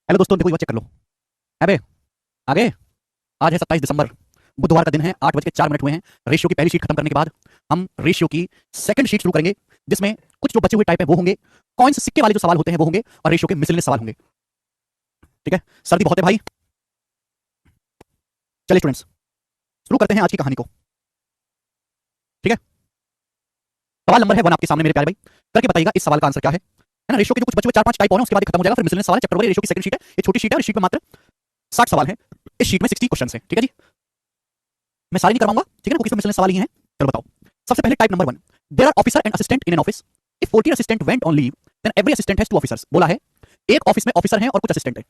Hello दोस्तों, देखो ये चेक कर लो। अबे आगे। आज है 27 दिसंबर, बुधवार का दिन है। 8:04 हुए हैं। रेशियो की पहली शीट खत्म करने के बाद हम रेशियो की सेकंड शीट शुरू करेंगे, जिसमें कुछ जो बचे हुए टाइप है वो होंगे, कॉइन्स सिक्के वाले जो सवाल होते हैं वो होंगे, और रेशियो के मिसलेनियस सवाल होंगे। ठीक है, सर्दी बहुत है भाई। चलिए स्टूडेंट्स, शुरू करते हैं आज की कहानी को। ठीक है, सवाल नंबर है 1 आपके सामने मेरे प्यारे भाई। करके बताइएगा इस सवाल का आंसर क्या है ना। रेशियो के जो कुछ बचे हुए 4-5 टाइप और हैं उसके बाद खत्म हो जाएगा, फिर मिसलेनियस सवाल। चैप्टर वाली रेशियो की सेकंड शीट है, ये छोटी शीट है और इस शीट में मात्र 60 सवाल हैं। इस शीट में 60 क्वेश्चन हैं। ठीक है जी, मैं सारी नहीं करवाऊंगा, ठीक है ना, क्योंकि इसमें मिसलेनियस सवाल ही हैं। चलो बताओ। सबसे पहले type number 1, there are officer and assistant in an office. If 40 assistant went on leave then every assistant has 2 officers. बोला है एक ऑफिस में ऑफिसर हैं और कुछ असिस्टेंट हैं।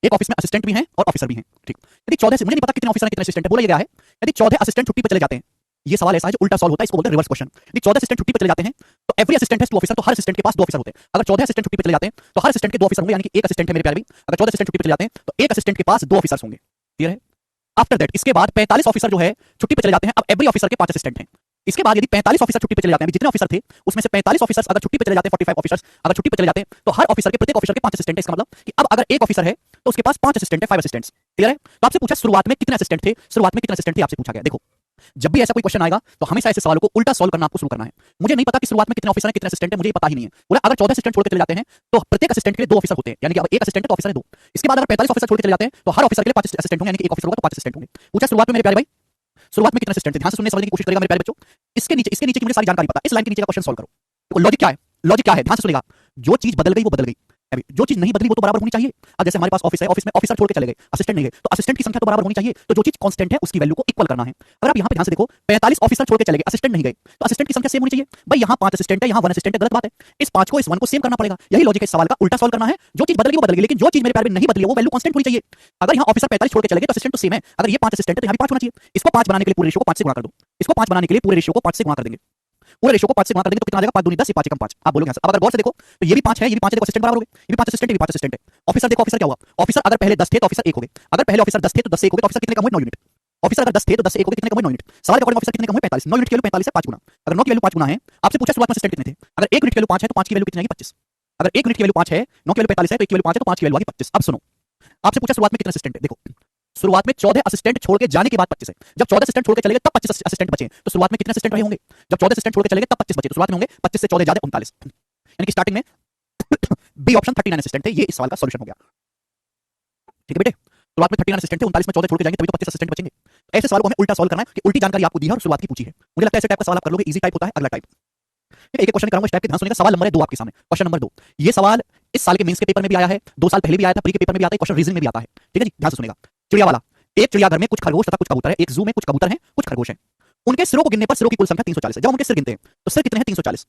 एक ऑफिस में असिस्टेंट भी हैं और ऑफिसर भी हैं। ठीक, यदि 14 से, मुझे नहीं पता कितने ऑफिसर हैं कितने असिस्टेंट हैं, बोला ये गया है यदि 14 असिस्टेंट छुट्टी पर चले जाते हैं। ये सवाल ऐसा है जो उल्टा सॉल्व होता है, इसको बोलते हैं रिवर्स क्वेश्चन। यदि 14 असिस्टेंट छुट्टी पर चले जाते हैं तो एवरी असिस्टेंट हैज 2 ऑफिसर, तो हर असिस्टेंट के पास 2 ऑफिसर होते हैं। अगर 14 असिस्टेंट छुट्टी पर चले जाते हैं तो हर असिस्टेंट के 2 ऑफिसर होंगे, यानी कि एक असिस्टेंट है मेरे प्यारे भाई। अगर 14 असिस्टेंट छुट्टी पर चले जाते हैं तो एक असिस्टेंट के पास 2 ऑफिसर्स होंगे। क्लियर है। आफ्टर दैट, इसके बाद 45 ऑफिसर जो है छुट्टी पर चले जाते हैं। अब एवरी ऑफिसर के 5 असिस्टेंट हैं। इसके बाद यदि 45 ऑफिसर छुट्टी पर चले जाते हैं, जितने ऑफिसर थे उसमें से 45 ऑफिसर्स अगर छुट्टी पर चले जाते हैं, 45 ऑफिसर्स अगर छुट्टी पर चले जाते हैं तो हर ऑफिसर के, प्रत्येक ऑफिसर के 5 असिस्टेंट है। इसका मतलब कि अब अगर एक ऑफिसर है तो उसके पास 5 असिस्टेंट है, 5 असिस्टेंट्स। क्लियर है। तो आपसे पूछा शुरुआत में कितने असिस्टेंट थे, शुरुआत में कितने असिस्टेंट थे आपसे पूछा गया। देखो, जब भी ऐसा कोई क्वेश्चन आएगा तो हमेशा ऐसे सवालों को उल्टा सॉल्व करना आपको शुरू करना है। मुझे नहीं पता कि शुरुआत में कितने ऑफिसर हैं कितने असिस्टेंट हैं, मुझे ये पता ही नहीं है। बोला अगर 14 असिस्टेंट छोड़ के चले जाते हैं तो प्रत्येक असिस्टेंट के लिए 2 ऑफिसर होते हैं, यानी कि अब एक असिस्टेंट है तो ऑफिसर है 2। इसके बाद अगर 45 ऑफिसर छोड़ के चले जाते हैं तो हर ऑफिसर के लिए 5 असिस्टेंट होंगे, यानी कि एक ऑफिसर होगा तो 5 असिस्टेंट होंगे। पूछा शुरुआत में मेरे प्यारे भाई, शुरुआत में कितने असिस्टेंट थे। ध्यान से सुनने समझने की कोशिश करेगा मेरे प्यारे बच्चों। इसके नीचे की मुझे सारी जानकारी पता है। इस लाइन के नीचे का क्वेश्चन सॉल्व करो। देखो लॉजिक क्या है, लॉजिक क्या है, ध्यान से सुनेगा। जो चीज बदल गई वो बदल गई। अभी जो चीज नहीं बदली वो तो बराबर होनी चाहिए। अब जैसे हमारे पास ऑफिस है, ऑफिस में ऑफिसर छोड़ के चले गए, असिस्टेंट नहीं गए, तो असिस्टेंट की संख्या तो बराबर होनी चाहिए। तो जो चीज कांस्टेंट है उसकी वैल्यू को इक्वल करना है। अगर आप यहां पे ध्यान से देखो, 45 ऑफिसर छोड़ के चले गए, असिस्टेंट नहीं गए, तो असिस्टेंट की संख्या सेम होनी चाहिए। भाई यहां 5 असिस्टेंट है, यहां 1 असिस्टेंट है, गलत बात है। इस 5 को इस 1 को सेम करना पड़ेगा। यही लॉजिक है, इस सवाल का उल्टा सॉल्व करना है। जो चीज बदल गई वो बदल गई, लेकिन जो चीज मेरे प्यारे में नहीं बदली वो वैल्यू कांस्टेंट होनी चाहिए। अगर यहां ऑफिसर 45 छोड़ के चले गए तो असिस्टेंट तो सेम है। अगर ये 5 असिस्टेंट है तो यहां भी 5 होना चाहिए। इसको 5 बनाने के लिए पूरे रेशियो को 5 से गुणा कर दो। इसको 5 बनाने के लिए पूरे रेशियो को 5 से गुणा कर देंगे। पूरे रेशियो को 5 से गुणा कर देंगे तो कितना आ जाएगा, 5 दूनी 10, ये 5 एकम 5। आप बोलोगे अब अगर गौर से देखो तो ये भी 5 है, ये भी 5 है, देखो असिस्टेंट बराबर हो गए। ये भी 5 असिस्टेंट है, ये भी 5 असिस्टेंट है। ऑफिसर देखो, ऑफिसर क्या हुआ, ऑफिसर अगर पहले 10 थे तो ऑफिसर 1 हो गए। अगर पहले ऑफिसर 10 थे तो 10 से 1 हो गए, तो ऑफिसर कितने कम हुए, 9 यूनिट। ऑफिसर अगर 10 थे तो 10 से 1 हो गए, कितने कम हुए, 9 यूनिट। सवाल के अकॉर्डिंग ऑफिसर कितने कम हुए, 45। 9 यूनिट की वैल्यू 45 है, 5 गुना। अगर 9 की वैल्यू 5 गुना है, आपसे पूछा शुरुआत में असिस्टेंट कितने थे। अगर 1 यूनिट की वैल्यू 5 है तो 5 की वैल्यू कितनी आएगी, 25। अगर 1 यूनिट की वैल्यू 5 है, 9 की वैल्यू 45 है, तो 1 की वैल्यू 5 है तो 5 की वैल्यू आ गई 25। अब सुनो, आपसे पूछा शुरुआत में कितने असिस्टेंट है। देखो शुरुआत में 14 असिस्टेंट छोड़ के जाने के बाद 25 है। जब 14 असिस्टेंट छोड़ के चले गए तब 25 असिस्टेंट बचे, तो शुरुआत में कितने असिस्टेंट रहे होंगे। जब 14 असिस्टेंट छोड़ के चले गए तब 25 बचे, तो शुरुआत में होंगे 25 से 14 ज्यादा 39, यानी कि स्टार्टिंग में बी ऑप्शन 39 असिस्टेंट थे। ये इस सवाल का सॉल्यूशन हो गया। ठीक है बेटे, शुरुआत में 39 असिस्टेंट थे, 39 में 14 छोड़ के जाएंगे तभी तो 25 असिस्टेंट बचेंगे। ऐसे सवाल को हमें उल्टा सॉल्व करना है कि उल्टी जानकारी आपको दी है और शुरुआत की पूछी है। मुझे लगता है ऐसे टाइप का सवाल आप कर लोगे। इजी टाइप होता है अगला टाइप। एक एक क्वेश्चन कराऊंगा, इस टाइप के ध्यान सुनिएगा। सवाल नंबर 2 आपके सामने, क्वेश्चन नंबर 2। ये सवाल इस साल के मेंस के पेपर में भी आया है, 2 साल पहले भी आया था, प्री के पेपर में भी आता है, क्वेश्चन रीजनिंग में भी आता है। ठीक है जी, ध्यान से सुनिएगा। चिड़िया वाला, एक चिड़ियाघर में कुछ खरगोश तथा कुछ कबूतर है। एक जू में कुछ कबूतर हैं कुछ खरगोश हैं। उनके सिरों को गिनने पर सिरों की कुल संख्या 340 है। जब हम उनके सिर गिनते हैं तो सिर कितने हैं, 340।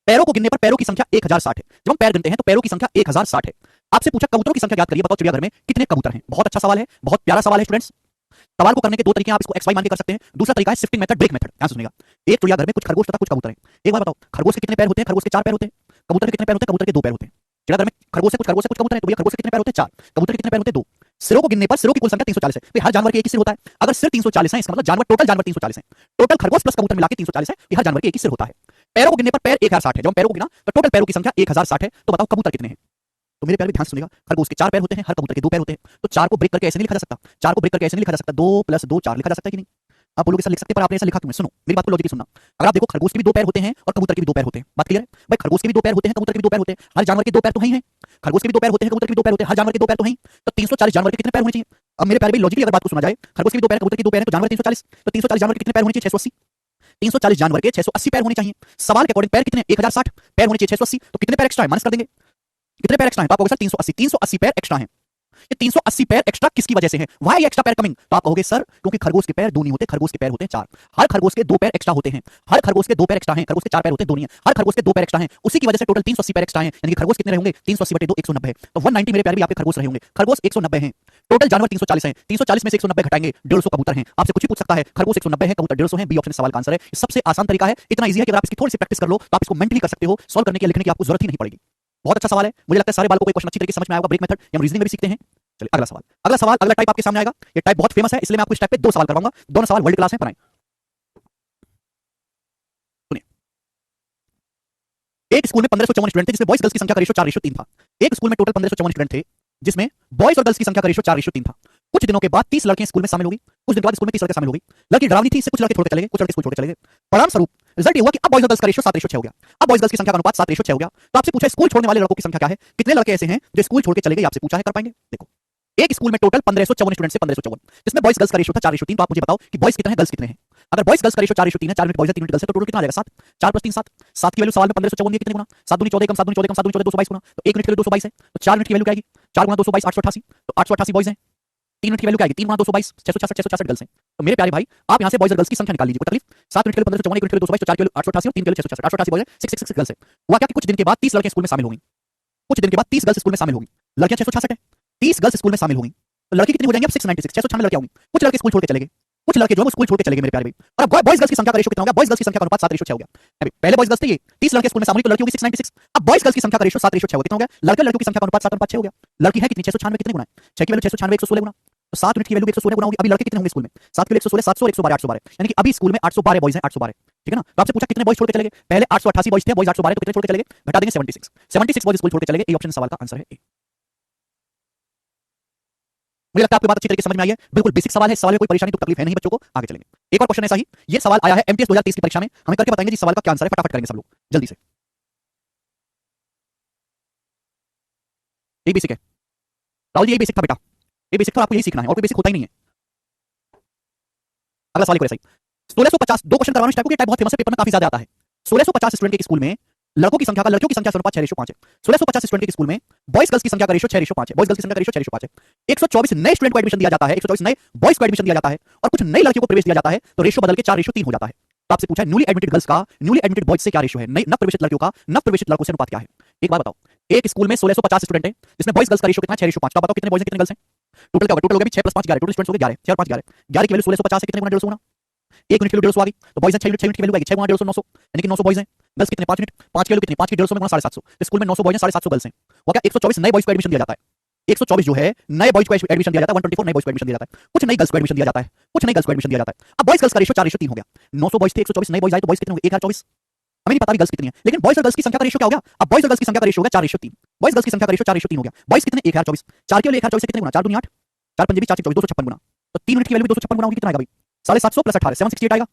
पैरों को गिनने पर पैरों की संख्या 1060 है। जब हम पैर गिनते हैं तो पैरों की संख्या 1060 है। आपसे पूछा कबूतरों की संख्या ज्ञात करिए, बताओ चिड़ियाघर में कितने कबूतर हैं। बहुत अच्छा सवाल है, बहुत प्यारा सवाल है स्टूडेंट्स। सवाल को करने के 2 तरीके हैं, आप इसको एक्स वाई मान के कर सकते हैं। दूसरा तरीका है शिफ्टिंग मेथड, ब्रेक मेथड। ध्यान सुनिएगा। एक चिड़ियाघर में कुछ खरगोश तथा कुछ कबूतर हैं। एक बार बताओ, खरगोश के कितने पैर होते हैं, खरगोश के 4 पैर होते हैं। कबूतर के कितने पैर होते हैं, कबूतर के 2 पैर होते हैं। चिड़ियाघर में खरगोश से कुछ कबूतर हैं, तो भैया खरगोश के कितने पैर होते हैं, 4। कबूतर के कितने पैर होते हैं, 2। सिरों को गिनने पर सिरों की कुल संख्या 340 है। तो हर जानवर के एक ही सिर होता है। अगर सिर 340 है इसका मतलब जानवर, टोटल जानवर 340 है। टोटल खरगोश प्लस कबूतर मिला के 340 है, हर जानवर के एक ही सिर होता है। पैरों को गिनने पर पैर 1060 है। जब हम पैरों को गिना तो टोटल पैरों की संख्या 1060 है। तो बताओ कबूतर कितने हैं। तो मेरे प्यारे ध्यान सुनिएगा, खरगोश के 4 पैर होते हैं, हर कबूतर के 2 पैर होते हैं। तो 4 को ब्रेक करके ऐसे नहीं लिखा जा सकता, 4 को ब्रेक करके ऐसे नहीं लिखा जा सकता, 2 + 2 4 लिखा जा सकता है कि नहीं। आप बोलोगे सर लिख सकते हैं, पर आपने ऐसा लिखा क्यों है। सुनो मेरी बात को लॉजिक सुनना। अगर आप देखो खरगोश के भी 2 पैर होते हैं और कबूतर के भी 2 पैर होते हैं। बात क्लियर है भाई। खरगोश के भी 2 पैर होते हैं, कबूतर के भी 2 पैर होते हैं। हर जानवर के 2 पैर तो हैं ही हैं। खरगोश के भी 2 पैर होते हैं, कबूतर के भी 2 पैर होते हैं। हर जानवर के 2 पैर तो हैं ही। तो 340 जानवर के कितने पैर होने चाहिए। अब मेरे प्यारे भाई लॉजिकली अगर बात को सुना जाए, खरगोश के भी 2 पैर, कबूतर के 2 पैर हैं, तो जानवर 340। तो 340 जानवर के कितने पैर होने चाहिए, 680। 340 जानवर के 680 पैर होने चाहिए। सवाल के अकॉर्डिंग पैर कितने, 1060 पैर होने चाहिए, 680। तो कितने पैर एक्स्ट्रा है, माइनस कर देंगे। कितने पैर एक्स्ट्रा है, तो आप कहोगे सर 380 पैर एक्स्ट्रा है। ये 380 पैर एक्स्ट्रा किसकी वजह से है, व्हाई एक्स्ट्रा पैर कमिंग। तो आप कहोगे सर क्योंकि खरगोश के पैर 2 नहीं होते, खरगोश के पैर होते हैं 4। हर खरगोश के 2 पैर एक्स्ट्रा होते हैं। हर खरगोश के 2 पैर एक्स्ट्रा हैं, खरगोश के 4 पैर होते हैं, 2 नहीं है। हर खरगोश के 2 पैर एक्स्ट्रा हैं, उसी की वजह से टोटल 380 पैर एक्स्ट्रा हैं। यानी कि खरगोश कितने रहेंगे, 380/2 190 है। तो 190 मेरे प्यारे भी आपके खरगोश रहेंगे। खरगोश 190 हैं, टोटल जानवर 340 हैं। 340 में से 190 घटाएंगे, 150 कबूतर हैं। आपसे कुछ भी पूछ सकता है, खरगोश 190 है, कबूतर 150 है। बी ऑप्शन सवाल का आंसर है। सबसे आसान तरीका है, इतना ईजी है कि अगर आप इसकी थोड़ी सी प्रैक्टिस कर लो तो आप इसको मेंटली कर सकते हो। सॉल्व करने के लिखने की आपको जरूरत ही नहीं पड़ेगी। बहुत अच्छा सवाल है, मुझे लगता है सारे बालों को क्वेश्चन अच्छी तरीके से समझ में आएगा। ब्रेक मेथड या रीजनिंग में भी सीखते हैं। चलिए अगला सवाल, अगला टाइप आपके सामने आएगा। ये टाइप बहुत फेमस है, इसलिए मैं आपको इस टाइप पे 2 सवाल करवाऊंगा। दोनों सवाल वर्ल्ड क्लास हैं, बनाएं। सुनिए, एक स्कूल में 1554 स्टूडेंट थे, जिसमें बॉयज गर्ल्स की संख्या का रेशियो 4:3 था। एक स्कूल में टोटल 1554 स्टूडेंट थे, जिसमें बॉयज और गर्ल्स की संख्या का रेशो 4:3 था। कुछ दिनों के बाद 30 लड़कियां स्कूल में शामिल हो गई। कुछ दिन के बाद स्कूल में 30 लड़के शामिल हो गई। लड़की डरावनी थी, इससे कुछ लड़के छोड़ के चले गए, कुछ लड़के स्कूल छोड़ के चले गए। परिणाम स्वरूप रिजल्ट ये हुआ कि अब बॉयज और गर्ल्स का रेशो 7:6 हो गया। अब बॉयज गर्ल्स की संख्या का अनुपात 7:6 हो गया। तो आपसे पूछा स्कूल छोड़ने वाले लड़कों की संख्या क्या है, कितने लड़के ऐसे हैं जो स्कूल छोड़ के चले गए, आपसे पूछा है, कर पाएंगे? देखो, एक स्कूल में टोटल 1554 स्टूडेंट से 1554, जिसमें बॉयज गर्ल्स का रेशो था 4:3। तो आप मुझे बताओ कि बॉयज कितने हैं, गर्ल्स कितने हैं? अगर बॉयज गर्ल्स का रेशो 4:3 है, 4 यूनिट बॉयज है, 3 यूनिट गर्ल्स है, तो टोटल कितना आ जाएगा? 7। 4 + 3 7। 7 की वैल्यू सवाल में 1554 दिए, कितने गुना? 7 दूनी 14 कम 7 दूनी 14 कम 7 दूनी 14 222 गुना। तो 1 यूनिट के लिए 222 है, तो 4 यूनिट की वैल्यू क्या आएगी? 4 गुना 222 888। तो 888 बॉयज हैं। 3 यूनिट की वैल्यू क्या आएगी? 3 गुना 222 666 666 गर्ल्स हैं। तो मेरे प्यारे भाई, आप यहां से बॉयज और गर्ल्स की संख्या निकाल लीजिए, कोई तकलीफ? 7 यूनिट के लिए 1554, 1 यूनिट के लिए 222, तो 4 के लिए 888 और 3 के लिए 666। 888 बॉयज है, 666 गर्ल्स है। हुआ क्या कि कुछ दिन के बाद 30 लड़के स्कूल में शामिल हो गई। कुछ दिन के बाद 30 गर्ल्स स्कूल में शामिल हो गई। लड़कियां 666 है, 30 गर्ल्स स्कूल में शामिल हो गई, तो लड़की कितनी हो जाएंगी? अब 696, 696 लड़कियां होंगी। कुछ लड़के स्कूल छोड़ के चले गए, कुछ लड़के जो है स्कूल छोड़ के चले गए मेरे प्यारे भाई। और अब बॉयज गर्ल्स की संख्या का रेशो कितना हो गया? बॉयज गर्ल्स की संख्या का अनुपात 7:6 हो गया। अभी पहले बॉयज गर्ल्स थे ये 30 लड़के स्कूल में शामिल, तो लड़कियों की 696। अब बॉयज गर्ल्स की संख्या का रेशो 7:6 हो गया। कितना हो गया? लड़कियों की संख्या का अनुपात 7:6 हो गया। लड़की है कितनी? 696, कितने गुना है? 6 की वैल्यू 696 116 गुना, तो 7 यूनिट की वैल्यू 116 गुना होगी। अभी लड़के कितने होंगे स्कूल में? 7 के लिए 116 700 112 812, यानी कि अभी स्कूल में 812 बॉयज हैं, 812। ठीक है ना? तो आपसे पूछा कितने बॉयज छोड़ के चले गए? पहले 888 बॉयज थे, बॉयज 812, तो कितने छोड़ के चले गए? घटा देंगे 76। 76 बॉयज स्कूल छोड़ के चले गए। ए ऑप्शन सवाल का आंसर है ए। मुझे लगता है आपको बात अच्छी तरीके से समझ में आई है। बिल्कुल बेसिक सवाल है, इस सवाल में कोई परेशानी तो तकलीफ है नहीं बच्चों को। आगे चलेंगे। एक और क्वेश्चन ऐसा ही, ये सवाल आया है एमटीएस 2030 की परीक्षा में, हमें करके बताएंगे जी सवाल का क्या आंसर है। फटाफट करेंगे सब लोग जल्दी से। ये बेसिक है राहुल जी, ये बेसिक था बेटा, ये बेसिक था, आपको यही सीखना है और कोई बेसिक होता ही नहीं है। अगला सवाल ऐसा ही 1650, दो क्वेश्चन करवाना, इस टाइप के टाइप बहुत फेमस है, पेपर में काफी ज्यादा आता है। 1650 स्टूडेंट के स्कूल में लड़कों की संख्या का लड़कियों की संख्या से अनुपात 6:5 है। 1650 स्टूडेंट के स्कूल में बॉयज गर्ल्स की संख्या का रेशो 6:5 है। बॉयज गर्ल्स की संख्या का रेशो 6:5 है। 124 नए स्टूडेंट को एडमिशन दिया जाता है, 124 नए बॉयज को एडमिशन दिया जाता है और कुछ नई लड़कियों को प्रवेश दिया जाता है, तो रेशो बदल के 4:3 हो जाता है। तो आपसे पूछा है न्यूली एडमिटेड गर्ल्स का न्यूली एडमिटेड बॉयज से क्या रेशो है, नव प्रवेशित लड़कियों का नव प्रवेशित लड़कों से अनुपात क्या है? एक बार बताओ, एक स्कूल में 1650 स्टूडेंट है, जिसमें बॉयज गर्ल्स का रेशो कितना है? 6:5। तो बताओ कितने बॉयज हैं कितने गर्ल्स हैं? टोटल क्या होगा? टोटल होगा 6 + 5 11, टोटल स्टूडेंट्स हो गए 11, 6 और 5 11, 11 की वैल्यू 1650 है, कितने गुना 150 गुना? 1 यूनिट की वैल्यू 150 आ गई, तो बॉयज हैं 6 यूनिट की वैल्यू आएगी 6 गुना 150 900, यानी कि 900 बॉयज हैं। गर्ल्स कितने? 5 यूनिट, 5 की वैल्यू कितनी? 5 की 150 में गुना 750, तो स्कूल में 900 बॉयज हैं, 750 गर्ल्स हैं। वो क्या 124 नए बॉयज को एडमिशन दिया जाता है। 124 जो है नए बॉयज को एडमिशन दिया जाता है, 124 नए बॉयज को एडमिशन दिया जाता है, कुछ नई गर्ल्स को एडमिशन दिया जाता है, कुछ नई गर्ल्स को एडमिशन दिया जाता है। अब बॉयज गर्ल्स का रेशो 4:3 हो गया। 900 बॉयज थे, 124 नए बॉयज आए, तो बॉयज कितने हो गए? 1024। हमें नहीं पता भी गर्ल्स कितनी है, लेकिन बॉयज और गर्ल्स की संख्या का रेशो क्या हो गया? अब बॉयज और गर्ल्स की संख्या का रेशो हो गया 4:3। बॉयज गर्ल्स की संख्या का रेशो 4:3 हो गया। बॉयज कितने? 1024। 4 के लिए 1024 से कितने गुना? 4 दूनी 8, 4 पंजे भी 4 24 256 गुना, तो 3 यूनिट की वैल्यू 256 गुना होगी, कितना आएगा भाई? 750 + 18 768 आएगा।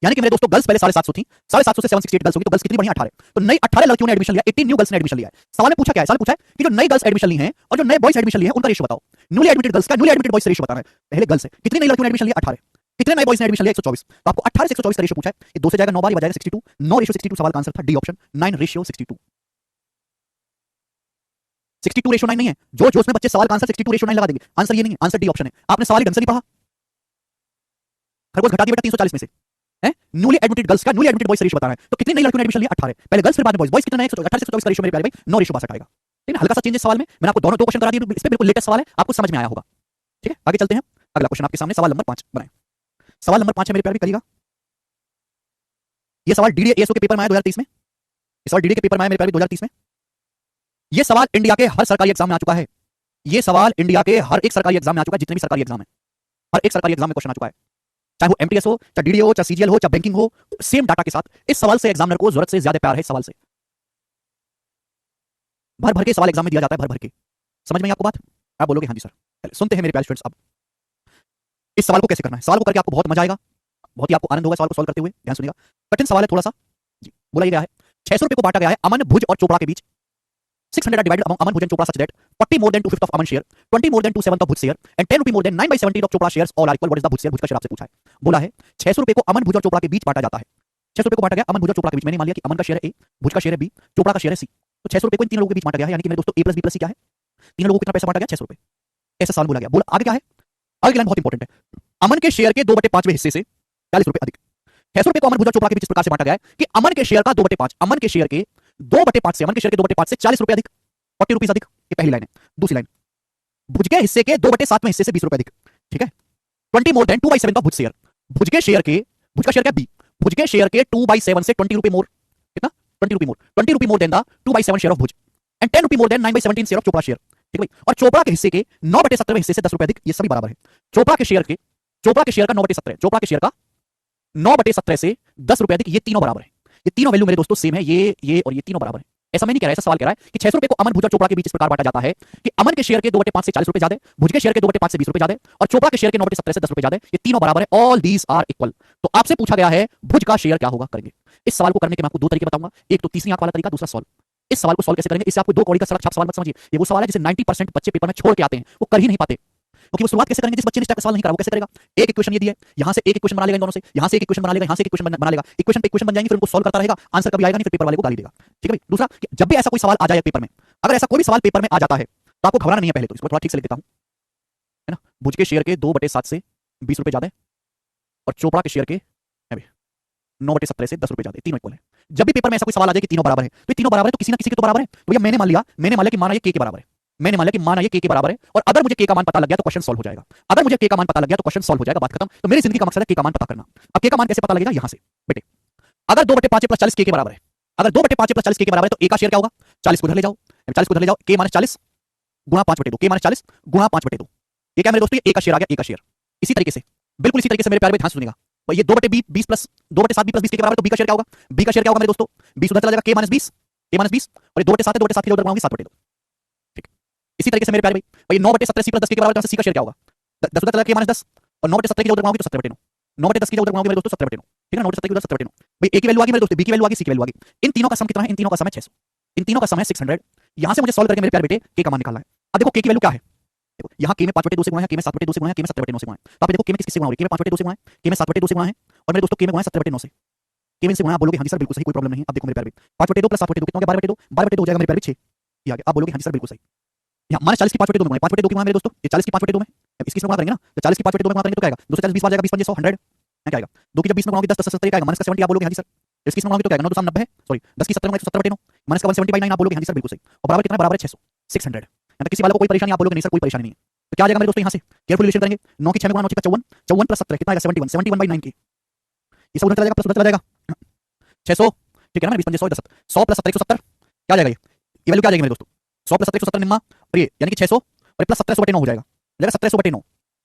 यानी कि मेरे दोस्तों गर्ल्स पहले 750 थी, 750 से 768 गर्ल्स होगी, तो गर्ल्स कितनी बढ़िया 18। तो नई 18 लड़कियों ने एडमिशन लिया, 18 न्यू गर्ल्स ने एडमिशन लिया है। सवाल में पूछा क्या है? सवाल पूछा है कि जो नई गर्ल्स एडमिशन ली हैं और जो नए बॉयज एडमिशन लिए हैं उनका रेशो बताओ। न्यूली एडमिटेड गर्ल्स का न्यूली एडमिटेड बॉयज से रेशो बताना है। पहले गर्ल्स है, कितनी नई लड़कियों ने एडमिशन लिया? 18। कितने नए बॉयज ने एडमिशन लिया? 124। तो आपको 18 से 124 का रेशो पूछा है, ये 2 से जाएगा 9 बार, ये बजाएगा 62, 9:62 सवाल का आंसर था डी ऑप्शन 9:62। 62:9 नहीं है, जो जोश में बच्चे सवाल का आंसर 62:9 लगा देंगे, आंसर ये नहीं है, आंसर डी ऑप्शन है। आपने सवाल ही ढंग से नहीं पढ़ा, खरगोश घटा दिया बेटा 340 में से। न्यूली एडमिटेड गर्ल्स का न्यूली एडमिटेड बॉयज से रेशो बताना है, तो कितनी नई लड़कियों ने एडमिशन लिया? 18। पहले गर्ल्स फिर बाद में बॉयज। बॉयज कितना है? 18 से 24 का रेशो मेरे प्यारे भाई 9:62 आएगा। ठीक है, हल्का सा चेंज है सवाल में, मैंने आपको दोनों 2 क्वेश्चन करा दिए, इस पे बिल्कुल लेटेस्ट सवाल है, आपको समझ में आया होगा। ठीक है, आगे चलते हैं। अगला क्वेश्चन आपके सामने सवाल नंबर 5 बनाएं। सवाल नंबर 5 है मेरे प्यारे, करिएगा। ये सवाल डीडीए एएसओ के पेपर में आया 2023 में। ये सवाल डीडीए के पेपर में आया मेरे प्यारे 2030 में। ये सवाल इंडिया के हर सरकारी एग्जाम में आ चुका है। ये सवाल इंडिया के हर एक सरकारी एग्जाम में आ चुका है, जितने भी सरकारी एग्जाम है, हर एक सरकारी एग्जाम में क्वेश्चन आ चुका है, चाहे वो एमटीएस हो, चाहे डीडीए हो, चाहे सीजीएल हो, चाहे बैंकिंग हो, सेम डाटा के साथ। इस सवाल से एग्जामिनर को जरूरत से ज्यादा प्यार है। इस सवाल से भर भर के सवाल एग्जाम में दिया जाता है, भर भर के। समझ में आपको बात? आप बोलोगे हाँ जी सर। चलिए सुनते हैं मेरे प्यारे स्टूडेंट्स, अब इस सवाल को कैसे करना है। सवाल को करके आपको बहुत मजा आएगा, बहुत ही आपको आनंद होगा सवाल को सॉल्व करते हुए। ध्यान सुनिएगा, कठिन सवाल है थोड़ा सा जी। बोला गया है 600 रुपए को बांटा गया है अमन, भुज और चोपड़ा के बीच। 600 are divided among Aman, Bhuj and Chopra such that 40 more than 2/5 of Aman share, 20 more than 2/7 of Bhuj share and 10 rupee more than 9/17 of Chopra shares all are equal. What is the Bhuj share? भुज का share आपसे पूछा है। बोला है 600 रुपए को अमन, भुज और चोपड़ा के बीच बांटा जाता है। 600 रुपए को बांटा गया अमन, भुज और चोपड़ा के बीच। मैंने मान लिया कि अमन का शेयर है ए, भुज का शेयर है बी, चोपड़ा का शेयर है सी। तो 600 रुपए को इन तीन लोगों के बीच बांटा गया है, यानी कि मेरे दोस्तों a + b + c क्या है? तीनों लोगों को कितना पैसा बांटा गया? 600 रुपए। ऐसा सवाल बोला गया। बोला आगे क्या है? आगे की लाइन बहुत इंपॉर्टेंट है। अमन के शेयर के 2/5वें हिस्से से 40 रुपए अधिक। 600 रुपए को अमन, भुज और चोपड़ा के बीच इस प्रकार से बांटा गया है कि अमन के शेयर का 2/5, अमन के शेयर के 2/5 से, अमन के शेयर के 2/5 से 40 रुपए अधिक, 40 रुपीज अधिक। ये पहली लाइन है। दूसरी लाइन, भुज के हिस्से के 2/7वें हिस्से से 20 रुपए अधिक। ठीक है, 20 मोर देन 2/7 ऑफ भुज शेयर। भुज के शेयर के, भुज का शेयर क्या? बी। भुज के शेयर के 2/7 से 20 रुपए मोर, कितना? 20 रुपए मोर, 20 रुपए more than the 2/7 share of Bhuj and 10 रुपए more than 9/17 share of Chopra share. ठीक है भाई, और चोपड़ा के हिस्से के 9/17वें हिस्से से 10 रुपए अधिक। ये सभी बराबर है। चोपड़ा के शेयर का 9/17, चोपड़ा के शेयर का 9/17 से 10 रुपए अधिक, ये तीनों बराबर है। ये तीनों वैल्यू मेरे दोस्तों सेम है, ये और ये तीनों बराबर है। ऐसा मैं नहीं कह रहा, ऐसा सवाल कह रहा है कि 600 रुपए को अमन भुज और चोपड़ा के बीच इस प्रकार बांटा जाता है कि अमन के शेयर के 2/5 से 40 रुपए ज्यादा, भुज के शेयर के 2/5 से 20 रुपए ज्यादा और चोपड़ा के शेयर के 9/17 से 10 रुपए ज्यादा, ये तीनों बराबर है, ऑल दीज आर इक्वल। तो आपसे पूछा गया है भुज का शेयर क्या होगा, करेंगे। इस सवाल को करने के मैं आपको दो तरीके बताऊंगा, एक तो तीसरी आंख वाला तरीका, दूसरा सॉल्व। इस सवाल को सॉल्व कैसे करेंगे, इससे आपको दो कौड़ी का सड़क छाप सवाल मत समझिए, ये वो सवाल है जिसे 90% बच्चे पेपर में छोड़ के आते हैं, वो कर ही नहीं पाते। क्योंकि वो शुरुआत कैसे करेंगे, जिस बच्चे ने इस टाइप का सवाल नहीं करा वो कैसे करेगा, एक इक्वेशन ये दी है, यहां से एक इक्वेशन बना लेगा इन दोनों से, यहां से एक इक्वेशन बना लेगा, यहां से एक इक्वेशन बना लेगा, इक्वेशन पे इक्वेशन बन जाएंगी, फिर उनको सॉल्व करता रहेगा, आंसर कभी आएगा नहीं, फिर पेपर वाले को गाली देगा। ठीक है भाई। दूसरा, जब भी ऐसा कोई सवाल आ जाए पेपर में, अगर ऐसा कोई भी सवाल पेपर में आ जाता है तो आपको घबराना नहीं है, पहले तो इसको थोड़ा ठीक से लिख देता हूं, है ना। भुज के शेयर के 2/7 से 20 रुपए ज्यादा और चोपड़ा के शेयर के 9/17 से 10 रुपए ज्यादा, तीनों इक्वल है। जब भी पेपर में ऐसा कोई सवाल आ जाए कि तीनों बराबर है, तो तीनों बराबर है तो किसी ना किसी के तो बराबर है। तो भैया मैंने मान लिया कि माना ये के बराबर है, मैंने मान लिया कि माना ये के बराबर है, और अगर मुझे के का मान पता लग गया तो क्वेश्चन सॉल्व हो जाएगा। अगर मुझे के का मान पता लग गया तो क्वेश्चन सॉल्व हो जाएगा, बात खत्म। तो मेरी जिंदगी का मकसद है के का मान पता करना। अब के का मान कैसे पता लगेगा, यहां से बेटे, अगर 2/5 + 40 के बराबर है, अगर 2/5 + 40 के बराबर है तो ए का शेयर क्या होगा, 40 को इधर ले जाओ, 40 को इधर ले जाओ, के - 40 गुणा 5/2, के - 40 गुणा 5/2, ये क्या मेरे दोस्तों, ये ए का शेयर आ गया, ए का शेयर। इसी तरीके से, बिल्कुल इसी तरीके से मेरे प्यारे भाई ध्यान से सुनिएगा, ये 2/20 प्लस 2/7 + 20 के बराबर है, तो बी का शेयर क्या होगा, बी का शेयर क्या होगा मेरे दोस्तों, 20 उधर चला जाएगा, के - 20, के - 20, और ये 2/7 के उधर बनाऊंगी 7/2। ठीक, इसी तरीके से मेरे प्यारे भाई 9/17 सी + 10 के बराबर है, सी का शेयर क्या होगा, 10 उधर चला जाएगा, के - 10, और 9/17 के उधर बनाऊंगी तो 17/9, 9/10 के उधर बनाऊंगी मेरे दोस्तों 17/9। ठीक है, 9/17 के उधर 17/9 भाई, ए की वैल्यू आ गई मेरे दोस्तों, बी की वैल्यू आ गई, सी की वैल्यू आ गई। इन तीनों का सम कितना है, इन तीनों का सम है 600, इन तीनों का सम है 600। यहां से मुझे सॉल्व करके मेरे प्यारे बेटे के का मान निकालना है। अब देखो के की वैल्यू क्या है, देखो यहाँ के में 5/2 से गुणा है, के में 7/2 से गुणा है, के में 17/9 से गुणा है। तो आप देखो के में किससे गुणा हो रही है, के में 5/2 से गुणा है, के में 7/2 से गुणा है, और मेरे दोस्तों के में गुणा है 17/9 से। के में से गुणा, आप बोलोगे हां जी सर बिल्कुल सही, कोई प्रॉब्लम नहीं। अब देखो मेरे प्यारे 5/2 + 7/2 कितना हो गया, 12/2, 12/2 हो जाएगा मेरे प्यारे 6, ये आ गया। आप बोलोगे हां जी सर बिल्कुल सही। यहाँ माने 40 की 5/2 में गुणा, 5/2 की गुणा मेरे दोस्तों, ये 40 की 5/2 में, इसकी गुणा करेंगे ना, तो 40 की 5/2 में गुणा करेंगे तो क्या आएगा, 2 से 40 20 बार जाएगा, 20 5 100 100 क्या आएगा, 2 की जब 20 में गुणाओगे 10 10 70 क्या आएगा, -70। आप बोलोगे हां जी सर, इसकी गुणा तो क्या आएगा, 9 2 90 है, सॉरी 10 की 70 में 170/9 माइनस का 170/9, आप बोलोगे हां जी सर बिल्कुल सही। और बराबर कितना, बराबर है 600, 600। यहाँ तक किसी वाले को कोई परेशानी, आप बोलोगे नहीं सर कोई परेशानी नहीं है। तो क्या आ जाएगा मेरे दोस्तों, यहाँ से केयरफुल रिलेशन करेंगे, 9 की 6 में गुणा, 9 की 54, 54 + 17 कितना आएगा, 71, 71/9 की, ये सब उधर चला जाएगा, प्लस उधर चला जाएगा 600। ठीक है ना, 20 5 100 10 100 + 17 170 क्या आ जाएगा, ये वैल्यू क्या आ जाएगी मेरे दोस्तों, 100 + 17 170 निम्मा, और ये यानी कि 600 और प्लस 1700/9 हो जाएगा, 1700/9,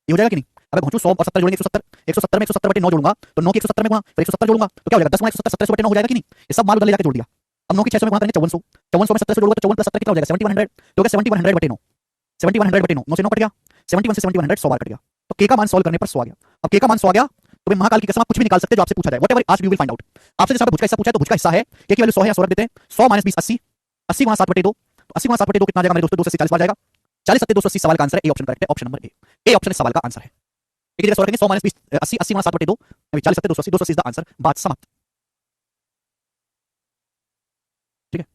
ये हो जाएगा कि नहीं। अगर पहुंचू 100 और 70 जोड़ेंगे 170, 170 में 170/9 जोड़ूंगा तो 9 की 170 में गुणा, फिर 170 जोड़ूंगा तो क्या हो जाएगा, 10 गुणा 170 1700/9 हो जाएगा कि नहीं। ये सब माल उधर ले जाकर जोड़ दिया। अब 9 की 600 में गुणा करेंगे 5400, 5400 में 1700 जोड़ूंगा तो 54 + 17 कितना हो जाएगा, 7100, तो क्या 7100/9, 7100/9, 9 से 9 कट गया, 71 से 7100 100 बार कट गया, तो के का मान सॉल्व करने पर 100 आ गया। अब के का मान 100 आ गया तो भाई महाकाल की कसम आप कुछ भी निकाल सकते हो जो आपसे पूछा जाए, whatever asked you will find out. आपसे जैसा भुज का हिस्सा पूछा है तो भुज का हिस्सा है, के की वैल्यू 100 है, 100 रख देते हैं, 100 - 20 80, 80 गुणा 7/2, तो 80 गुणा 7/2 कितना आ जाएगा मेरे दोस्तों, 2 से 40 बार जाएगा, 40 7 280 सवाल का आंसर है, ए ऑप्शन करेक्ट है, option number A, A option इस सवाल का आंसर है। एक जगह सॉल्व करेंगे, 100 - 20 80, 80 गुणा 7/2 40 7 280, 280 इज द आंसर, बात समाप्त। ठीक है,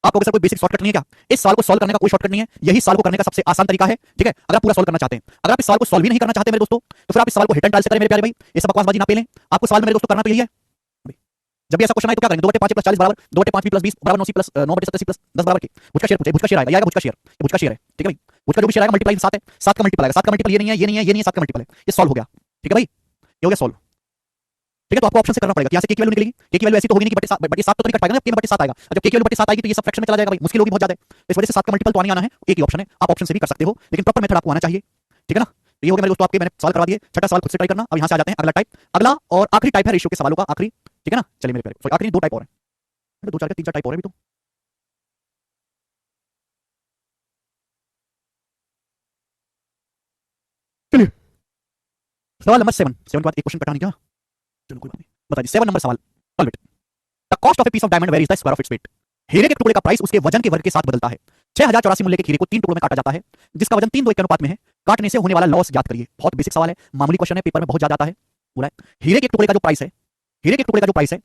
आप कहोगे सर कोई बेसिक शॉर्टकट नहीं है क्या, इस सवाल को सॉल्व करने का कोई शॉर्टकट नहीं है, यही सवाल को करने का सबसे आसान तरीका है। ठीक है, अगर आप पूरा सॉल्व करना चाहते हैं, अगर आप इस सवाल को सॉल्व ही नहीं करना चाहते मेरे दोस्तों, तो फिर आप इस सवाल को हिट एंड ट्रायल से करें मेरे प्यारे भाई, ये सब बकवासबाजी ना पेलें। आपको सवाल में मेरे दोस्तों करना तो यही है, जब भी ऐसा क्वेश्चन आए तो क्या करेंगे, 2/5 + 40 बराबर 2/5 + 20 बराबर 9 + 9/17 + 10 बराबर के, भुज का शेयर पूछे, भुज का शेयर आएगा, ये आएगा भुज का शेयर, ये भुज का शेयर है। ठीक है भाई, भुज का जो भी शेयर आएगा मल्टीप्लाई 7 है, 7 का मल्टीपल आएगा, 7 का मल्टीपल ये नहीं है, ये नहीं है, ये नहीं है, 7 का मल्टीपल है, ये सॉल्व हो गया। ठीक है भाई, ये हो गया सॉल्व। ठीक है, तो आपको ऑप्शन से करना पड़ेगा, यहाँ से के की वैल्यू निकलेगी, के की वैल्यू ऐसी तो होगी नहीं कि बटे 7 तो नहीं कट पाएगा ना, के में बटे 7 आएगा, और जब के की वैल्यू बटे 7 आएगी तो ये सब फ्रैक्शन में चला जाएगा भाई, मुश्किल होगी बहुत ज्यादा, तो इस वजह से 7 का मल्टीपल तो आने आना है, एक ही ऑप्शन है, आप ऑप्शन से भी कर सकते हो, लेकिन प्रॉपर मेथड आपको आना चाहिए। ठीक है ना, तो ये हो गया मेरे दोस्तों, आपके मैंने सवाल करवा दिए, छठा सवाल खुद से ट्राई करना। अब यहाँ से आ जाते हैं अगला टाइप, अगला और आखिरी टाइप है रेशियो के सवालों का, आखिरी। ठीक है ना, चलिए मेरे प्यारे, आखिरी 2 टाइप और है, 2 4 3 4 टाइप और है भी तो। चलिए सवाल नंबर 7 के बाद एक क्वेश्चन कटा नहीं क्या, चलो कोई बात नहीं, बताइए 7 नंबर सवाल, solve it. The cost of a piece of diamond varies the square of its weight. हीरे के टुकड़े का प्राइस उसके वजन के वर्ग के साथ बदलता है। 6084 मूल्य के हीरे को 3 टुकड़ों में काटा जाता है, जिसका वजन 3:2 के अनुपात में है। काटने से होने वाला लॉस ज्ञात करिए। बहुत बेसिक सवाल है, मामूली क्वेश्चन है, पेपर में बहुत ज्यादा आता है। बोला है हीरे के टुकड़े का जो प्राइस है, हीरे के टुकड़े का जो प्राइस है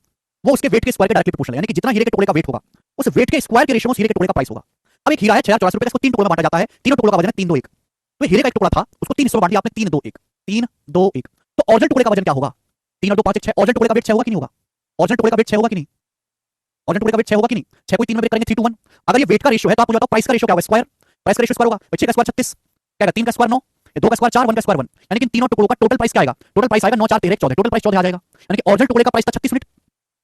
वो उसके वेट के स्क्वायर के डायरेक्टली प्रोपोर्शनल है, यानी कि जितना हीरे के टुकड़े का वेट होगा उस वेट के स्क्वायर के रेशियो में हीरे के टुकड़े का प्राइस होगा। अब एक हीरा है 6084 रुपए का, इसको 3 टुकड़ों में बांटा जाता है, तीनों टुकड़ों का वजन है 321। तो हीरे का एक टुकड़ा था, उसको 3 हिस्सों में बांट दिया आपने, 321 321। तो ओरिजिनल टुकड़े का वजन क्या होगा, 3 और 2 5 6, ओरिजिनल टुकड़े का वेट 6 होगा कि नहीं होगा, ओरिजिनल टुकड़े का वेट 6 होगा कि नहीं, ओरिजिनल टुकड़े का वेट 6 होगा कि नहीं, 6 को 3 में ब्रेक करेंगे 3 to 1। अगर ये वेट का रेशियो है तो आपको बताओ प्राइस का रेशियो क्या होगा, स्क्वायर, प्राइस का रेशियो स्क्वायर होगा, 6 का स्क्वायर 36 क्या आएगा, 3 का स्क्वायर 9, 2 का स्क्वायर 4, 1 का स्क्वायर 1, यानी कि इन तीनों टुकड़ों का टोटल प्राइस क्या आएगा, टोटल प्राइस आएगा 9 4 13 14, टोटल प्राइस 14 आ जाएगा। यानी कि ओरिजिनल टुकड़े का प्राइस था 36 यूनिट,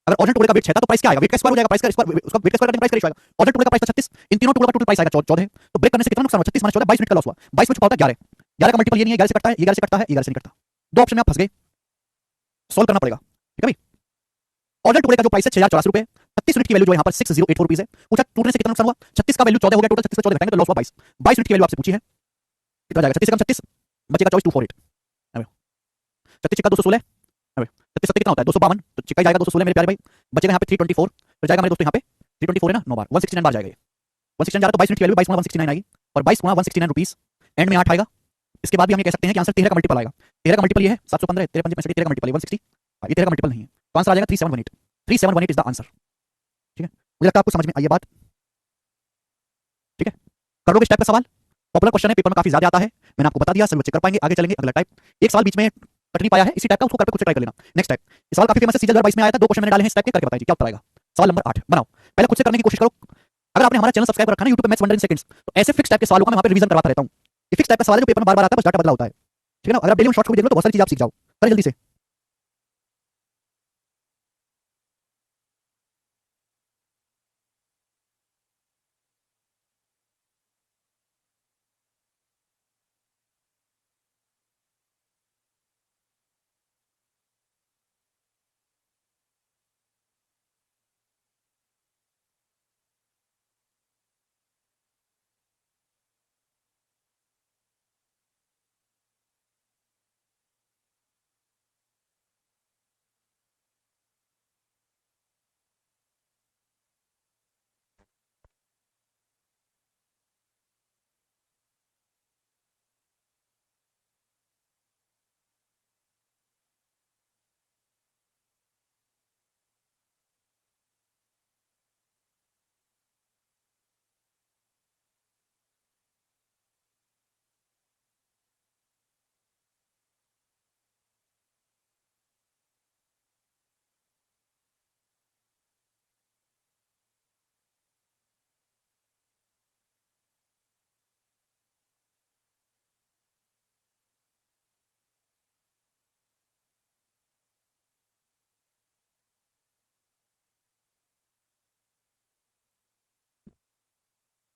अगर ओरिजिनल टुकड़े का वेट 6 था तो प्राइस क्या आएगा, वेट का स्क्वायर हो जाएगा, प्राइस का स्क्वायर, उसका वेट का स्क्वायर करने प्राइस का रेशियो आएगा। ओरिजिनल टुकड़े का प्राइस था 36, इन तीनों टुकड़ों का टोटल प्राइस आएगा 14, तो ब्रेक करने से कितना नुकसान हुआ, 36 - 14 22 यूनिट का लॉस हुआ, 22 में छुपा होता है 11, 11 का मल्टीपल ये नहीं है, 11 से कटता है, ये 11 से कटता है, ये 11 से नहीं कटता, दो ऑप्शन में आप फंस गए, सॉल्व करना पड़ेगा। ठीक है भाई, ओरिजिनल टुकड़े का जो प्राइस है 6084 रुपए, 36 यूनिट की वैल्यू जो यहाँ पर 6084 रुपीज है। पूछा टूटने से कितना नुकसान हुआ, 36 का वैल्यू 14 हो गया, टोटल 36 का 14 घटाएंगे तो लॉस हुआ 22। 22 यूनिट की वैल्यू आपसे पूछी है, कितना जाएगा 36 कम 36 बचेगा 24248, 36 का 216, 36 कितना होता है 252, तो चिक्का जाएगा 216 मेरे प्यारे भाई, बचेगा यहाँ पे 324, फिर जाएगा मेरे दोस्तों यहाँ पे 324 है ना 9 बार 169 बार जाएगा, ये 169 जा रहा तो 22 यूनिट की वैल्यू 22 गुणा 169 आएगी और 22 गुणा 169 रुपीज एंड में 8 आएगा। इसके बाद भी हम ये कह सकते हैं कि आंसर 13 का मल्टीपल आएगा। 13 का मल्टीपल ये है 715, 13 पंजे 13 का मल्टीपल 160, ये 13 का मल्टीपल नहीं है, तो आंसर आ जाएगा 3718। 3718 इज द आंसर। ठीक है, मुझे लगता है आपको समझ में आई ये बात। ठीक है, कर लोगे इस टाइप का सवाल, पॉपुलर क्वेश्चन है, पेपर में काफी ज्यादा आता है, मैंने आपको बता दिया, सभी बच्चे कर पाएंगे। आगे चलेंगे, अगला टाइप, एक सवाल बीच में कट नहीं पाया है इसी टाइप का, उसको करके खुद से ट्राई कर लेना। नेक्स्ट टाइप, इस सवाल काफी फेमस है, सीजन 2022 में आया था, 2 क्वेश्चन मैंने डाले हैं इस टाइप के, करके बताइए क्या उत्तर आएगा। सवाल नंबर 8 बनाओ, पहले खुद से करने की कोशिश करो। अगर आपने हमारा चैनल सब्सक्राइब रखा ना YouTube पे मैथ्स वंडर इन सेकंड्स, तो ऐसे फिक्स टाइप के सवालों का मैं वहां पे रिवीजन करवाता रहता हूं। ये फिक्स टाइप का सवाल है जो पेपर में बार-बार आता है, बस डाटा बदला होता है। ठीक है ना, अगर आप डेली में शॉर्ट्स को भी देख लो तो बहुत सारी चीजें आप सीख जाओ। करें जल्दी से।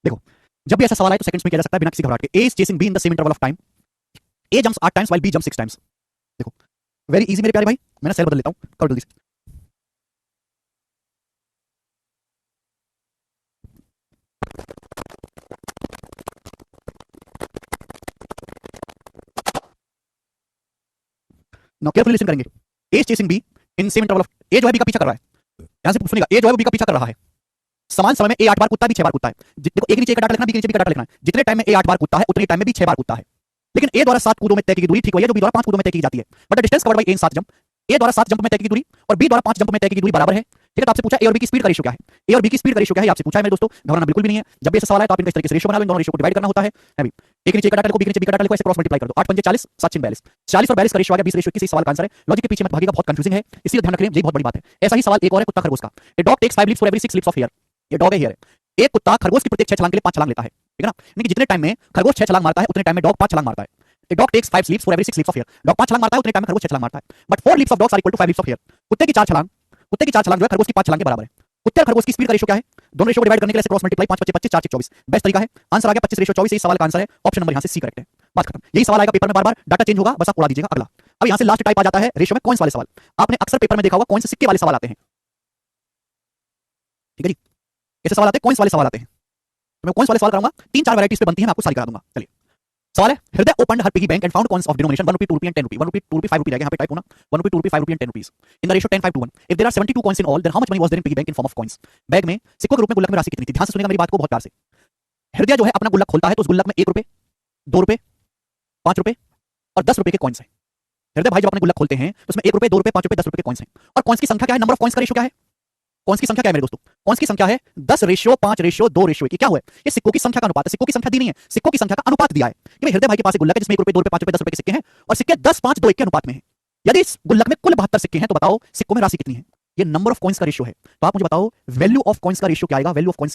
देखो, जब भी ऐसा सवाल आए तो सेकंड्स में किया जा सकता है बिना किसी घबराहट के। A is chasing B in the same interval of time, A jumps 8 times while B jumps 6 times. देखो, वेरी इजी मेरे प्यारे भाई, मैं सेल बदल लेता हूं, करो जल्दी से। नाउ केयरफुली लिसन करेंगे। A is chasing B in same interval of, A जो है बी का पीछा कर रहा है, यहां से सुनिएगा, ए जो है बी का पीछा कर रहा है, समान समय में ए 8 बार कूदता है, बी 6 बार कूदता है। देखो, एक नीचे एक का डाटा लिखना, बी के नीचे बी का डाटा लिखना है। जितने टाइम में ए 8 बार कूदता है उतने टाइम में बी 6 बार कूदता है। लेकिन ए द्वारा 7 कूदों में तय की दूरी ठीक वही है जो बी द्वारा 5 कूदों में तय की जाती है, but the distance covered by A in 7 jump, A द्वारा 7 जंप में तय की दूरी और बी द्वारा 5 जंप में तय की दूरी बराबर है। ठीक है, तो आपसे पूछा ए और बी की स्पीड का रेशियो क्या है, ए और बी की स्पीड का रेशियो क्या है आपसे पूछा है मेरे दोस्तों, घबराना बिल्कुल भी नहीं है। जब भी ऐसा सवाल आए तो आप इनका इस तरीके से रेशियो बना लो, इन दोनों रेशियो को डिवाइड करना होता है अभी। एक नीचे एक का डाटा लिखो, बी के नीचे बी का डाटा लिखो, ऐसे क्रॉस मल्टीप्लाई कर दो, 8 पंजे 40, 7 6 42, 40 और 42 का रेशियो आ गया 20 रेशियो 21। सवाल का आंसर है, लॉजिक के पीछे मत भागिएगा, बहुत कंफ्यूजिंग है, इसलिए ध्यान रखिए, ये बहुत बड़ी बात है। ऐसा ही सवाल एक और है कुत्ता खरगोश का। A dog takes 5 leaps for every 6 leaps of hare, ये डॉग है हेयर है। एक कुत्ता खरगोश की प्रत्येक 6 छलांग के लिए 5 छलांग लेता है। ठीक है ना, यानी कि जितने टाइम में खरगोश 6 छलांग मारता है उतने टाइम में डॉग 5 छलांग मारता है। A dog takes 5 leaps for every 6 leaps of hair, dog 5 छलांग मारता है उतने टाइम में खरगोश 6 छलांग मारता है, but 4 leaps of dogs are equal to 5 leaps of hair। कुत्ते की 4 छलांग जो है खरगोश की 5 छलांग के बराबर है। कुत्ते और खरगोश की स्पीड का रेशियो क्या है, दोनों रेशियो को डिवाइड करने के लिए क्रॉस मल्टीप्लाई, 5 25 25 4 24, बेस्ट तरीका है। आंसर आ गया 25 रेशियो 24, यही सवाल का आंसर है, ऑप्शन नंबर यहां से सी करेक्ट है, बात खत्म। यही सवाल आएगा पेपर में बार-बार, डाटा चेंज होगा, बस आप उड़ा दीजिएगा। अगला, अब यहां से लास्ट टाइप आ जाता है रेशियो में कॉइंस वाले सवाल। आपने अक्सर पेपर में देखा होगा कॉइंस सिक्के वाले सवाल आते हैं। ठीक है जी, कैसे सवाल आते हैं, कॉइंस वाले सवाल आते हैं। तो मैं कॉइंस वाले सवाल कराऊंगा, 3-4 वैरायटीज पे बनती है, मैं आपको सारी करा दूंगा। चलिए, सवाल है, Hriday opened her piggy bank and found coins of denomination 1 rupee 2 rupee and 10 rupee, 1 rupee 2 rupee 5 rupee रहेगा, यहां पे टाइप होना 1 rupee 2 rupee 5 rupee and 10 rupees in the ratio 10 5 to 1। If there are 72 coins in all then how much money was there in piggy bank in form of coins. Bag में सिक्कों के रूप में गुल्लक में राशि कितनी थी। ध्यान से सुनिएगा मेरी बात को बहुत प्यार से। हृदय जो है अपना गुल्लक खोलता है तो उस गुल्लक में 1 रुपए 2 रुपए 5 रुपए और 10 रुपए के कॉइंस हैं। हृदय भाई जब अपने गुल्लक खोलते हैं तो उसमें 1 रुपए 2 रुपए 5 रुपए 10 रुपए के कॉइंस हैं। और कॉइंस की संख्या क्या है, नंबर ऑफ कॉइंस का रेशियो क्या है, कॉइंस की संख्या क्या है मेरे दोस्तों, कॉइंस की संख्या है 10 रेशियो 5 रेशियो 2 रेशियो 1। क्या हुआ है, ये सिक्कों की संख्या का अनुपात है, सिक्कों की संख्या दी नहीं है, सिक्कों की संख्या का अनुपात दिया है कि हृदय भाई के पास एक गुल्लक है जिसमें 1 रुपए 2 रुपए 5 रुपए 10 रुपए के सिक्के हैं और सिक्के 10 5 2 1 के अनुपात में हैं। यदि इस गुल्लक में कुल 72 सिक्के हैं तो बताओ सिक्कों में राशि कितनी है। ये नंबर ऑफ कॉइंस का रेशियो है। तो आप मुझे बताओ वैल्यू ऑफ कॉइंस का रेशियो क्या आएगा, वैल्यू ऑफ कॉइंस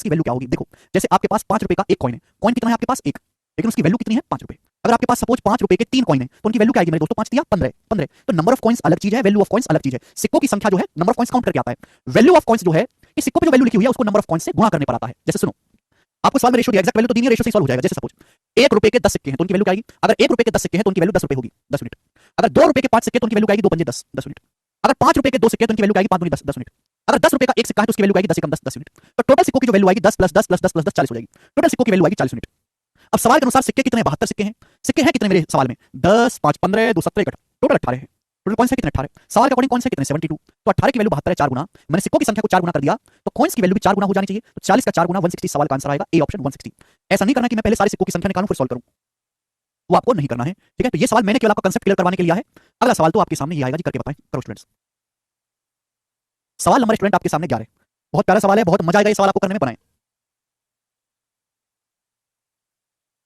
की वैल्यू क्या होगी। देखो, जैसे आपके पास 5 रुपए का एक कॉइन है, कॉइन कितना है आपके पास, एक, लेकिन उसकी वैल्यू कितनी है 5 रुपए। अगर आपके पास सपोज 5 रुपए के 3 कॉइन है तो उनकी वैल्यू क्या आएगी मेरे दोस्तों, 5 दिया 15 15। तो नंबर ऑफ कॉइंस अलग चीज है, वैल्यू ऑफ कॉइंस अलग चीज है। सिक्कों की संख्या जो है नंबर ऑफ कॉइंस काउंट करके आता है, वैल्यू ऑफ कॉइंस जो है इस सिक्कों पे जो वैल्यू लिखी हुई है उसको नंबर ऑफ कॉइंस से गुणा करने पर आता है। जैसे सुनो, आपको सवाल में रेशियो दिया, एग्जैक्ट वैल्यू तो दी नहीं है, रेशियो से सॉल्व हो जाएगा। जैसे सपोज 1 रुपए के 10 सिक्के हैं तो उनकी वैल्यू क्या आएगी, अगर 1 रुपए के 10 सिक्के हैं तो उनकी वैल्यू 10 रुपए होगी 10 यूनिट। अगर 2 रुपए के 5 सिक्के तो उनकी वैल्यू क्या आएगी 2 पंजे 10 10 यूनिट। अगर 5 रुपए के 2 सिक्के तो उनकी वैल्यू क्या आएगी 5 दूनी 10 10 यूनिट। अगर 10 रुपए का एक सिक्का है तो उसकी वैल्यू आएगी 10 से कम 10 यूनिट। तो टोटल सिक्कों की जो वैल्यू आएगी 10 प्लस 10 प्लस 10 प्लस 10 40 हो जाएगी। टोटल सिक्कों की वैल्यू आएगी 40 यूनिट। अब सवाल के अनुसार सिक्के कितने 72 सिक्के हैं। सिक्के हैं कितने मेरे सवाल में 10 5 15 2 17 टोटल 18 है। टोटल कॉइंस है कितने 18। सवाल के अकॉर्डिंग कॉइंस है कितने 72। तो 18 की वैल्यू 72 है 4 गुना। मैंने सिक्कों की संख्या को 4 गुना कर दिया तो कॉइंस की वैल्यू भी 4 गुना हो जानी चाहिए। तो 40 का 4 गुना 160 सवाल का आंसर आएगा ए ऑप्शन 160। ऐसा नहीं करना कि मैं पहले सारे सिक्कों की संख्या निकालूं फिर सॉल्व करूं, वो आपको नहीं करना है। ठीक है, तो ये सवाल मैंने केवल आपका कांसेप्ट क्लियर करवाने के लिए है। अगला सवाल तो आपके सामने ये आएगा जी, करके बताएं। करो स्टूडेंट्स। सवाल नंबर स्टूडेंट आपके सामने 11। बहुत प्यारा सवाल है, बहुत मजा आएगा ये सवाल आपको करने में। बनाएं।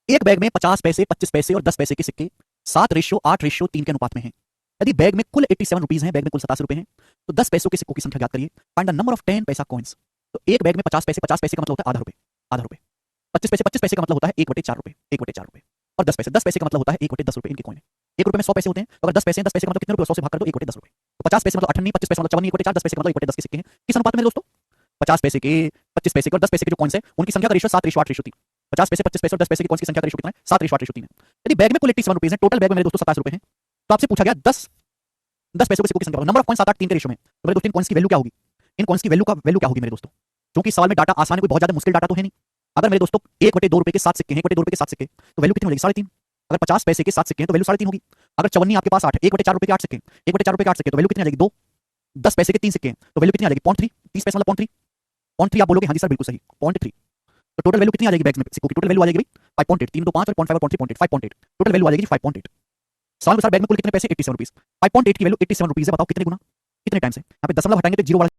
एक बैग में 50 पैसे 25 पैसे और 10 पैसे के सिक्के 7:8:3 के अनुपात में हैं। यदि बैग में कुल 87 रुपीज हैं, बैग में कुल 87 रुपए हैं, तो 10 पैसों के सिक्कों की संख्या ज्ञात करिए। फाइंड द नंबर ऑफ 10 पैसा कॉइंस। तो एक बैग में 50 पैसे का मतलब होता है आधा रुपए, आधा रुपए। 25 पैसे का मतलब होता है 1/4 रुपए, 1/4 रुपए। और 10 पैसे का मतलब होता है 1/10 रुपए। इनके कॉइन है। 1 रुपए में 100 पैसे होते हैं, तो अगर 10 पैसे हैं, 10 पैसे का मतलब कितने रुपए, 100 से भाग कर दो 1/10 रुपए। तो 50 पैसे मतलब 58, 25 पैसे मतलब 54, 1/4, 10 पैसे का मतलब 1/10 के सिक्के हैं। किस अनुपात में दोस्तों, 50 पैसे के, 25 पैसे के और 10 पैसे के जो कॉइन्स है उनकी संख्या का रेशियो 7:8:3। 50 पैसे 25 पैसे और 10 पैसे के कॉइन्स की संख्या का रेशियो कितना है 7:8:3 है। यदि बैग में कुल 87 रुपीज है, टोटल बैग में मेरे दोस्तों 27 रुपए हैं, तो आपसे पूछा गया 10 पैसों के सिक्कों की संख्या, नंबर ऑफ कॉइन्स 7:8:3 के रेशियो में। तो मेरे दोस्तों इन कॉइन्स की वैल्यू क्या होगी, इन कॉइन्स की वैल्यू क्या होगी मेरे दोस्तों। क्योंकि सवाल में डाटा आसान है, कोई बहुत ज्यादा मुश्किल डाटा तो है नहीं। अगर मेरे दोस्तों 1/2 रुपए के 7 सिक्के हैं, 1/2 रुपए के 7 सिक्के, तो वैल्यू कितनी हो जाएगी 3.5। अगर 50 पैसे के 7 सिक्के हैं तो वैल्यू 3.5 होगी। अगर चवन्नी आपके पास 8 है, 1/4 रुपए के 8 सिक्के, 1/4 रुपए के 8 सिक्के, तो वैल्यू कितनी आ जाएगी 2। 10 पैसे के 3 सिक्के हैं तो वैल्यू कितनी आ जाएगी 0.3। 30 पैसे मतलब 0.3। 0.3 आप बोलोगे हाँ जी सर बिल्कुल सही 0.3। तो टोटल वैल्यू कितनी आ जाएगी बैग्स में सिक्कों की, टोटल वैल्यू आ जाएगी भाई 5.8। 3 2 5 और 0.5 और 0.3 5.8। टोटल वैल्यू आ जाएगी 5.8। सवाल में सर बैग में कुल कितने पैसे 87 रुपीज, 5.8 की वैल्यू 87 रुपीज है। बताओ कितने गुना, कितने टाइम्स है। यहाँ पे दशमलव हटाएंगे तो जीरो वाला